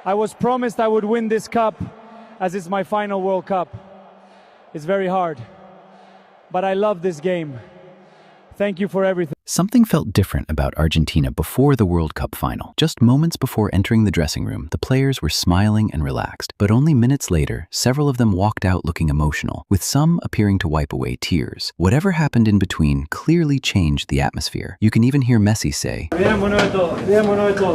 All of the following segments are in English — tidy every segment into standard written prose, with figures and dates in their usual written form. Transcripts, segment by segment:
I was promised I would win this cup as it's my final World Cup. It's very hard, but I love this game. Thank you for everything. Something felt different about Argentina before the World Cup final. Just moments before entering the dressing room, the players were smiling and relaxed. But only minutes later, several of them walked out looking emotional, with some appearing to wipe away tears. Whatever happened in between clearly changed the atmosphere. You can even hear Messi say,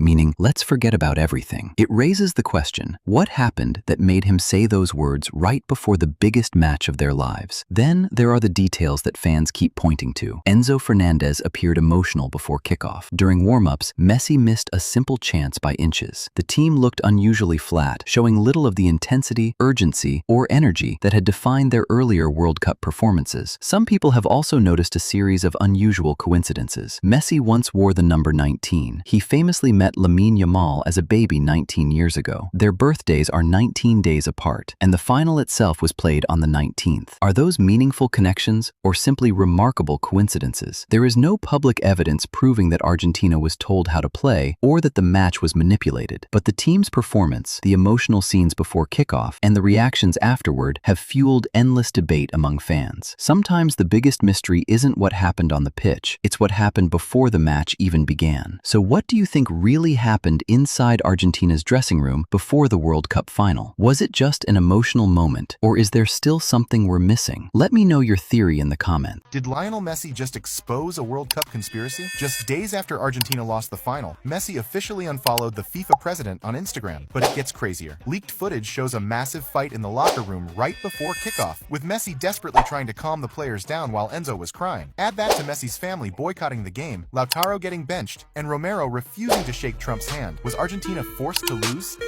meaning, let's forget about everything. It raises the question, what happened that made him say those words right before the biggest match of their lives? Then there are the details that fans keep pointing to. Enzo Fernandez appeared emotional before kickoff. During warm-ups, Messi missed a simple chance by inches. The team looked unusually flat, showing little of the intensity, urgency, or energy that had defined their earlier World Cup performances. Some people have also noticed a series of unusual coincidences. Messi once wore the number 19. He famously met Lamine Yamal as a baby 19 years ago. Their birthdays are 19 days apart, and the final itself was played on the 19th. Are those meaningful connections or simply remarkable coincidences? There is no public evidence proving that Argentina was told how to play or that the match was manipulated. But the team's performance, the emotional scenes before kickoff, and the reactions afterward have fueled endless debate among fans. Sometimes the biggest mystery isn't what happened on the pitch, it's what happened before the match even began. So what do you think really happened inside Argentina's dressing room before the World Cup final? Was it just an emotional moment, or is there still something we're missing? Let me know your theory in the comments. Did Lionel Messi just expose a World Cup conspiracy? Just days after Argentina lost the final, Messi officially unfollowed the FIFA president on Instagram. But it gets crazier. Leaked footage shows a massive fight in the locker room right before kickoff, with Messi desperately trying to calm the players down while Enzo was crying. Add that to Messi's family boycotting the game, Lautaro getting benched, and Romero refusing to shake Trump's hand. Was Argentina forced to lose?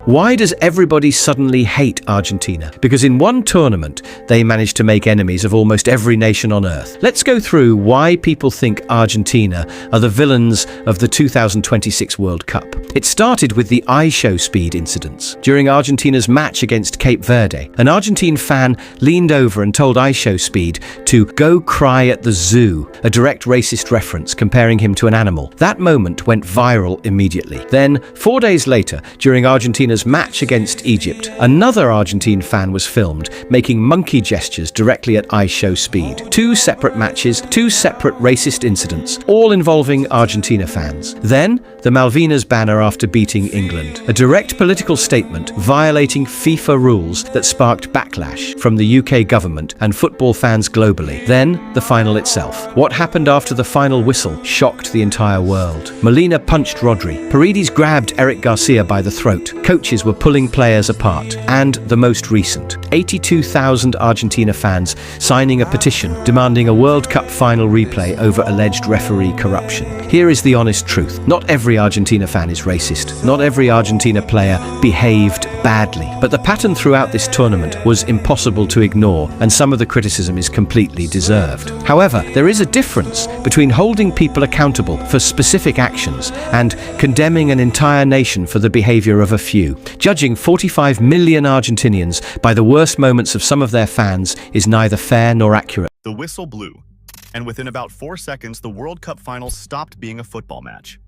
Why does everybody suddenly hate Argentina? Because in one tournament, they managed to make enemies of almost every nation on earth. Let's go through why people think Argentina are the villains of the 2026 World Cup. It started with the IShowSpeed incidents. During Argentina's match against Cape Verde, an Argentine fan leaned over and told IShowSpeed to go cry at the zoo, a direct racist reference comparing him to an animal. That moment went viral immediately. Then, 4 days later, during Argentina's match against Egypt, another Argentine fan was filmed making monkey gestures directly at IShowSpeed. 2 separate matches, 2 separate racist incidents, all involving Argentina fans. Then, the Malvinas banner after beating England, a direct political statement violating FIFA rules that sparked backlash from the UK government and football fans globally. Then, the final itself. What happened after the final whistle shocked the entire world. Molina punched Rodri. Paredes grabbed Eric Garcia by the throat. Coaches were pulling players apart. And the most recent, 82,000 Argentina fans signing a petition demanding a World Cup final replay over alleged referee corruption. Here is the honest truth. Not every Argentina fan is racist. Not every Argentina player behaved badly. But the pattern throughout this tournament was impossible to ignore, and some of the criticism is completely deserved. However, there is a difference between holding people accountable for specific actions and condemning an entire nation for the behavior of a few. Judging 45 million Argentinians by the worst moments of some of their fans is neither fair nor accurate. The whistle blew, and within about 4 seconds, the World Cup final stopped being a football match.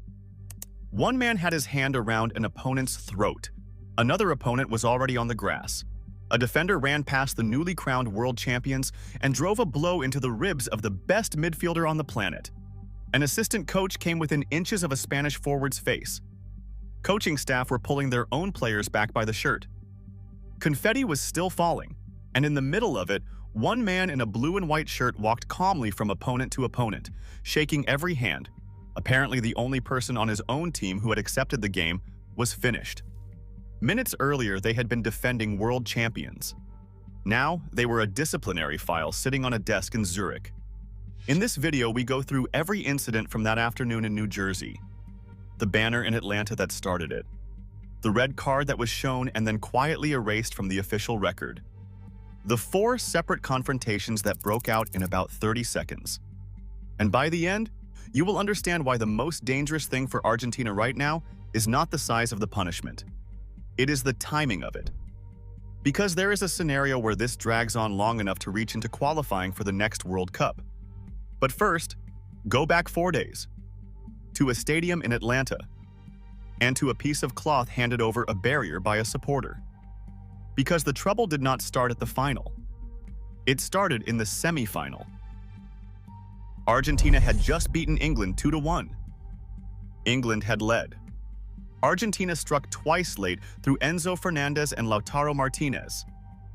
One man had his hand around an opponent's throat. Another opponent was already on the grass. A defender ran past the newly crowned world champions and drove a blow into the ribs of the best midfielder on the planet. An assistant coach came within inches of a Spanish forward's face. Coaching staff were pulling their own players back by the shirt. Confetti was still falling, and in the middle of it, one man in a blue and white shirt walked calmly from opponent to opponent, shaking every hand. Apparently, the only person on his own team who had accepted the game was finished. Minutes earlier, they had been defending world champions. Now, they were a disciplinary file sitting on a desk in Zurich. In this video, we go through every incident from that afternoon in New Jersey. The banner in Atlanta that started it. The red card that was shown and then quietly erased from the official record. The 4 separate confrontations that broke out in about 30 seconds. And by the end, you will understand why the most dangerous thing for Argentina right now is not the size of the punishment. It is the timing of it. Because there is a scenario where this drags on long enough to reach into qualifying for the next World Cup. But first, go back 4 days to a stadium in Atlanta and to a piece of cloth handed over a barrier by a supporter. Because the trouble did not start at the final. It started in the semi-final. Argentina had just beaten England 2-1. England had led. Argentina struck twice late through Enzo Fernandez and Lautaro Martinez,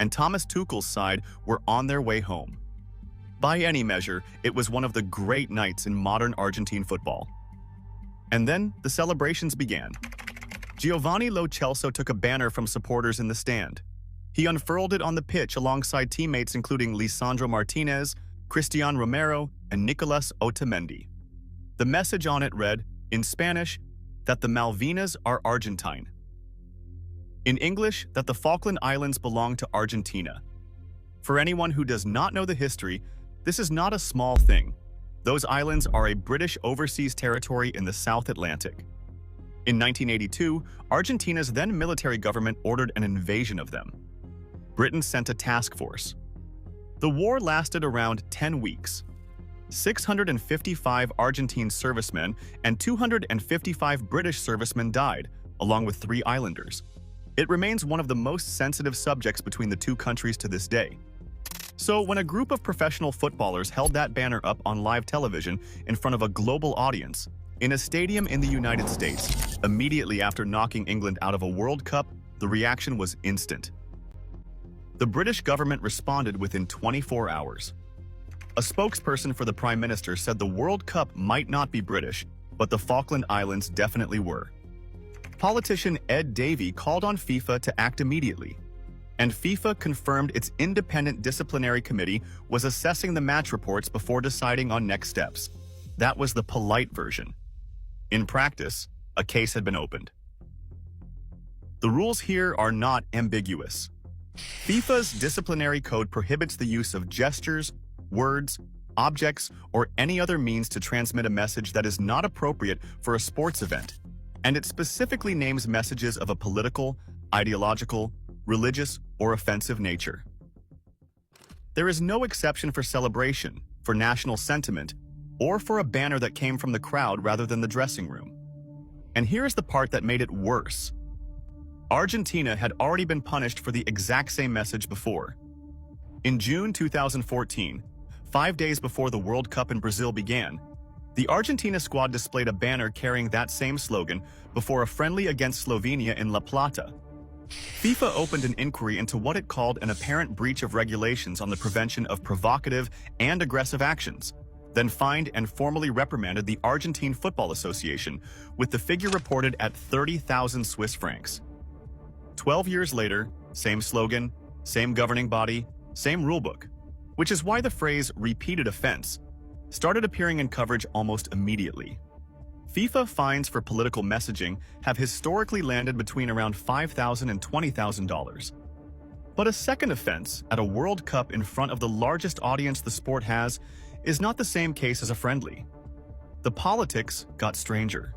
and Thomas Tuchel's side were on their way home. By any measure, it was one of the great nights in modern Argentine football. And then the celebrations began. Giovanni Lo Celso took a banner from supporters in the stand. He unfurled it on the pitch alongside teammates including Lisandro Martinez, Cristian Romero, and Nicolas Otamendi. The message on it read, in Spanish, that the Malvinas are Argentine. In English, that the Falkland Islands belong to Argentina. For anyone who does not know the history, this is not a small thing. Those islands are a British overseas territory in the South Atlantic. In 1982, Argentina's then military government ordered an invasion of them. Britain sent a task force. The war lasted around 10 weeks. 655 Argentine servicemen and 255 British servicemen died, along with 3 islanders. It remains one of the most sensitive subjects between the two countries to this day. So when a group of professional footballers held that banner up on live television in front of a global audience, in a stadium in the United States, immediately after knocking England out of a World Cup, the reaction was instant. The British government responded within 24 hours. A spokesperson for the Prime Minister said the World Cup might not be British, but the Falkland Islands definitely were. Politician Ed Davey called on FIFA to act immediately, and FIFA confirmed its independent disciplinary committee was assessing the match reports before deciding on next steps. That was the polite version. In practice, a case had been opened. The rules here are not ambiguous. FIFA's disciplinary code prohibits the use of gestures, words, objects, or any other means to transmit a message that is not appropriate for a sports event, and it specifically names messages of a political, ideological, religious, or offensive nature. There is no exception for celebration, for national sentiment, or for a banner that came from the crowd rather than the dressing room. And here is the part that made it worse. Argentina had already been punished for the exact same message before. In June 2014, 5 days before the World Cup in Brazil began, the Argentina squad displayed a banner carrying that same slogan before a friendly against Slovenia in La Plata. FIFA opened an inquiry into what it called an apparent breach of regulations on the prevention of provocative and aggressive actions, then fined and formally reprimanded the Argentine Football Association, with the figure reported at 30,000 Swiss francs. 12 years later, same slogan, same governing body, same rulebook, which is why the phrase repeated offense started appearing in coverage almost immediately. FIFA fines for political messaging have historically landed between around $5,000 and $20,000. But a second offense at a World Cup in front of the largest audience the sport has is not the same case as a friendly. The politics got stranger.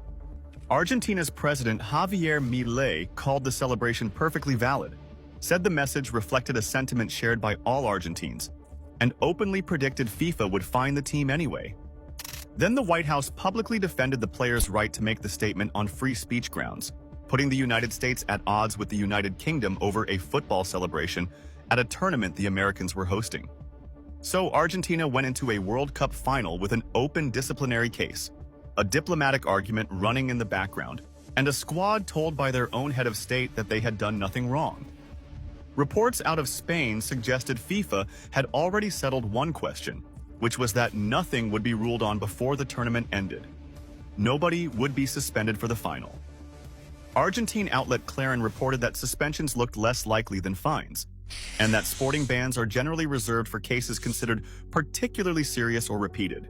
Argentina's president Javier Milei called the celebration perfectly valid, said the message reflected a sentiment shared by all Argentines, and openly predicted FIFA would fine the team anyway. Then the White House publicly defended the players' right to make the statement on free speech grounds, putting the United States at odds with the United Kingdom over a football celebration at a tournament the Americans were hosting. So Argentina went into a World Cup final with an open disciplinary case, a diplomatic argument running in the background, and a squad told by their own head of state that they had done nothing wrong. Reports out of Spain suggested FIFA had already settled one question, which was that nothing would be ruled on before the tournament ended. Nobody would be suspended for the final. Argentine outlet Clarin reported that suspensions looked less likely than fines, and that sporting bans are generally reserved for cases considered particularly serious or repeated.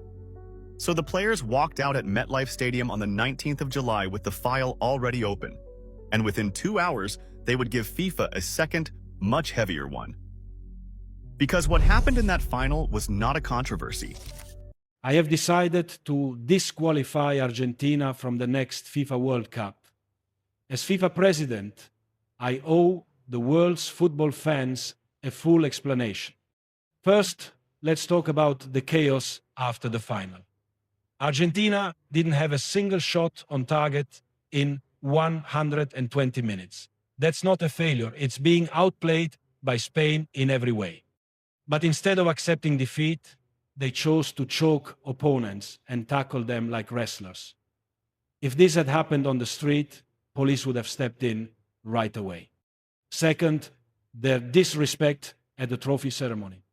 So the players walked out at MetLife Stadium on the 19th of July with the file already open, and within 2 hours, they would give FIFA a second, much heavier one. Because what happened in that final was not a controversy. I have decided to disqualify Argentina from the next FIFA World Cup. As FIFA president, I owe the world's football fans a full explanation. First, let's talk about the chaos after the final. Argentina didn't have a single shot on target in 120 minutes. That's not a failure. It's being outplayed by Spain in every way. But instead of accepting defeat, they chose to choke opponents and tackle them like wrestlers. If this had happened on the street, police would have stepped in right away. Second, their disrespect at the trophy ceremony.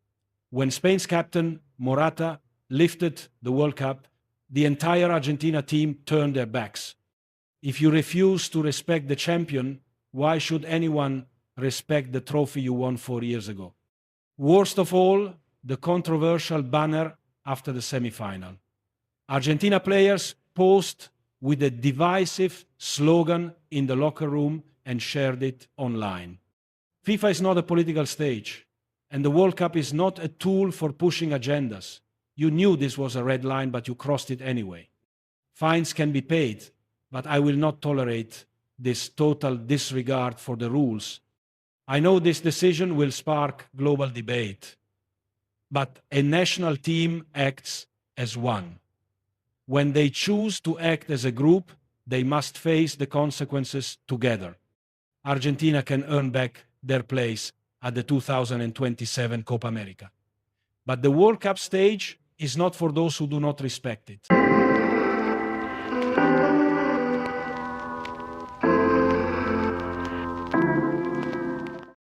When Spain's captain, Morata, lifted the World Cup, the entire Argentina team turned their backs. If you refuse to respect the champion, why should anyone respect the trophy you won 4 years ago? Worst of all, the controversial banner after the semi-final. Argentina players posed with a divisive slogan in the locker room and shared it online. FIFA is not a political stage, and the World Cup is not a tool for pushing agendas. You knew this was a red line, but you crossed it anyway. Fines can be paid, but I will not tolerate this total disregard for the rules. I know this decision will spark global debate, but a national team acts as one. When they choose to act as a group, they must face the consequences together. Argentina can earn back their place at the 2027 Copa America. But the World Cup stage is not for those who do not respect it.